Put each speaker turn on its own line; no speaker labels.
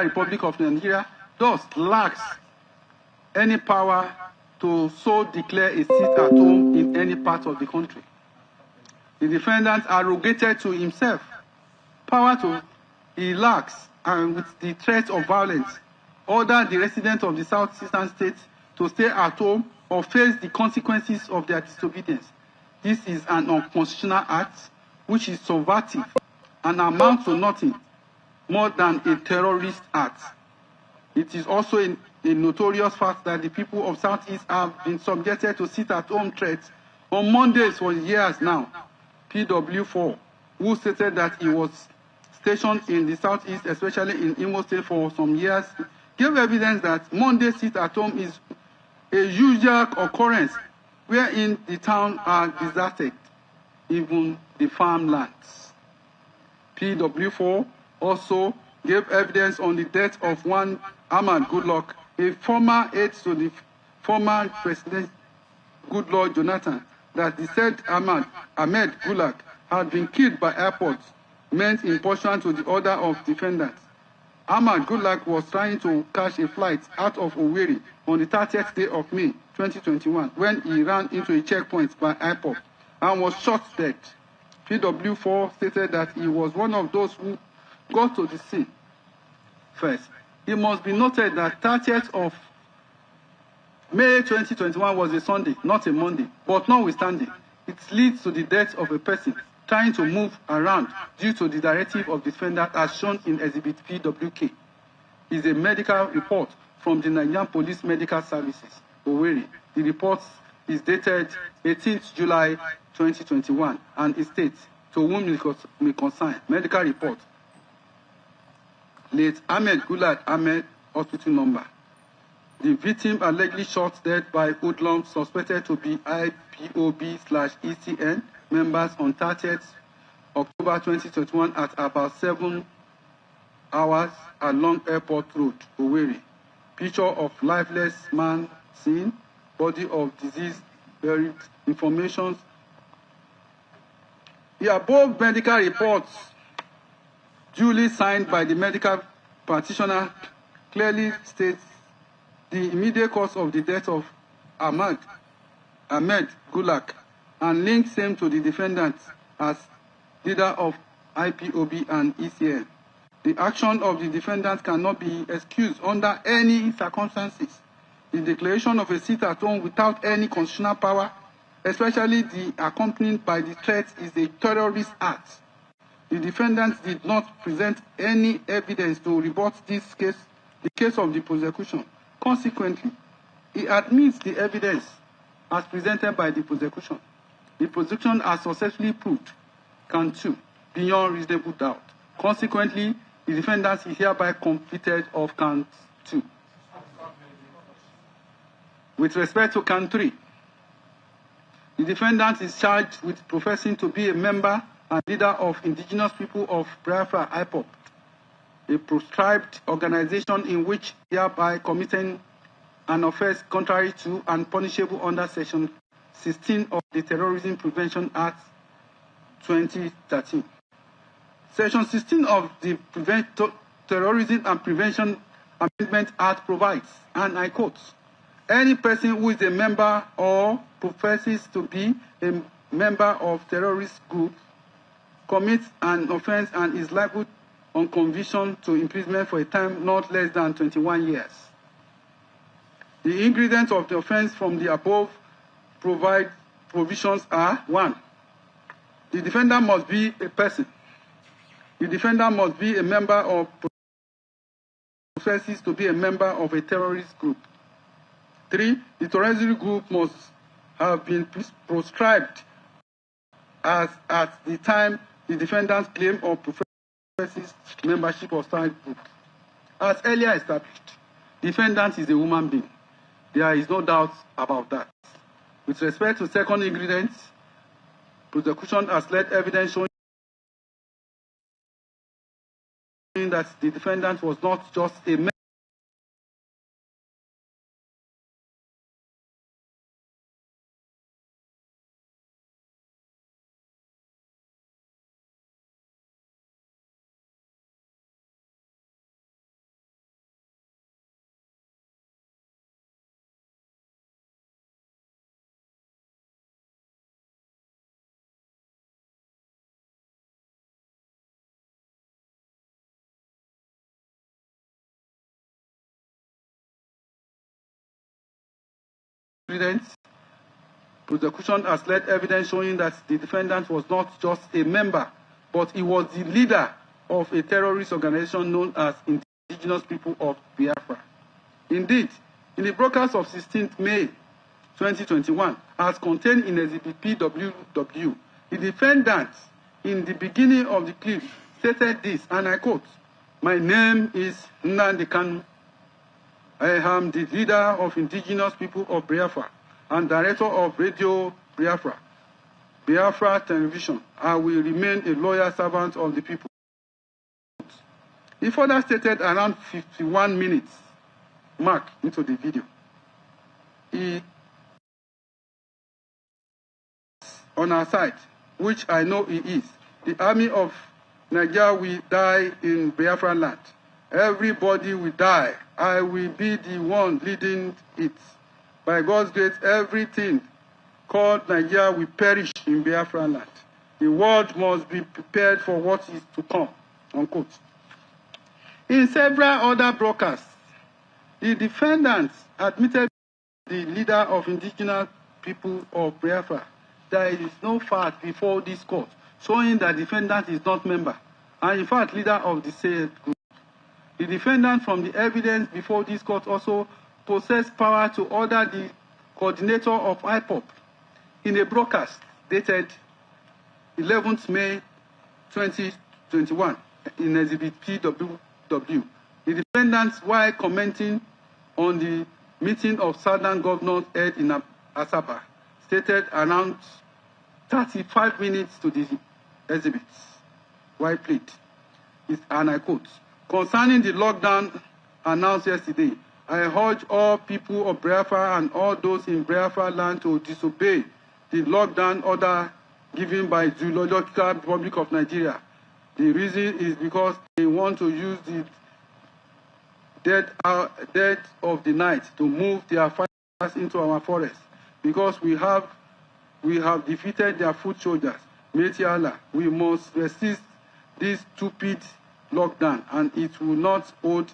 Republic of Nigeria thus lacks any power to so declare a seat at home in any part of the country. The defendant arrogated to himself power to he lacks, and with the threat of violence, order the residents of the southeastern states to stay at home or face the consequences of their disobedience. This is an unconstitutional act which is subversive and amounts to nothing more than a terrorist act. It is also a notorious fact that the people of Southeast have been subjected to sit-at-home threats on Mondays for years now. PW4, who stated that he was stationed in the Southeast, especially in Imo State for some years, gave evidence that Monday sit-at-home is a usual occurrence wherein the town are deserted, even the farmlands. PW4 also gave evidence on the death of one Ahmad Goodluck, a former aide to the former President Goodluck Jonathan, that the said Ahmed Goodluck had been killed by airport men in pursuant to the order of defendants. Ahmad Goodluck was trying to catch a flight out of Owerri on the 30th day of May 2021 when he ran into a checkpoint by IPOB and was shot dead. PW4 stated that he was one of those who got to the scene first. It must be noted that 30th of May 2021 was a Sunday, not a Monday, but notwithstanding, it leads to the death of a person trying to move around due to the directive of the defendant as shown in Exhibit PWK. Is a medical report from the Nigerian Police Medical Services, Owerri. The report is dated 18th July 2021 and it states, to whom it may concern, medical report. Late Ahmed Goodluck Ahmed, hospital number. The victim allegedly shot dead by hoodlums suspected to be IPOB/ECN members on 30th October 2021 at about 7 hours along Airport Road, Owerri. Picture of lifeless man seen, body of disease buried, information. The above medical reports, duly signed by the medical practitioner, clearly states the immediate cause of the death of Ahmed Goodluck and links him to the defendant as leader of IPOB and ECN. The action of the defendant cannot be excused under any circumstances. The declaration of a sit at home without any constitutional power, especially the accompanied by the threat, is a terrorist act. The defendant did not present any evidence to rebut the case of the prosecution. Consequently, he admits the evidence as presented by the prosecution. The prosecution has successfully proved count 2 beyond reasonable doubt. Consequently, the defendant is hereby convicted of count 2. With respect to count 3, the defendant is charged with professing to be a member and leader of indigenous people of Biafra IPOB, a proscribed organization in which hereby committing an offense contrary to and punishable under Section 16 of the Terrorism Prevention Act 2013. Section 16 of the Terrorism and Prevention Amendment Act provides, and I quote, any person who is a member or professes to be a member of terrorist group commits an offense and is liable on conviction to imprisonment for a time not less than 21 years. The ingredients of the offense from the above provisions are: 1. The defendant must be a person. The defendant must be a member of professes to be a member of a terrorist group. 3. The terrorist group must have been proscribed as at the time the defendant's claim of professes membership of such group. As earlier established, defendant is a human being. There is no doubt about that. With respect to second ingredient, prosecution has led evidence showing that the defendant was not just a member evidence. Prosecution has led evidence showing that the defendant was not just a member, but he was the leader of a terrorist organization known as Indigenous People of Biafra. Indeed, in the broadcast of 16th May 2021, as contained in Exhibit PWW, the defendant, in the beginning of the clip, stated this, and I quote, "My name is Nnamdi Kanu. I am the leader of Indigenous People of Biafra and director of Radio Biafra, Biafra Television. I will remain a loyal servant of the people." He further stated around 51 minutes mark into the video. He on our side, which I know he is. The army of Nigeria will die in Biafra land. Everybody will die. I will be the one leading it. By God's grace, everything called Nigeria will perish in Biafra land. The world must be prepared for what is to come, unquote. In several other broadcasts, the defendant admitted the leader of Indigenous People of Biafra. There is no fact before this court showing that the defendant is not member, and in fact leader of the said group. The defendant from the evidence before this court also possessed power to order the coordinator of IPOB in a broadcast dated 11th May 2021 in Exhibit PWW. The defendant, while commenting on the meeting of Southern governors held in Asaba, stated around 35 minutes to the exhibits, while played, and I quote, "Concerning the lockdown announced yesterday, I urge all people of Biafra and all those in Biafra land to disobey the lockdown order given by the Zoological Republic of Nigeria. The reason is because they want to use the dead of the night to move their fighters into our forest, because we have defeated their foot soldiers. Mighty Allah, we must resist this stupid lockdown, and it will not hold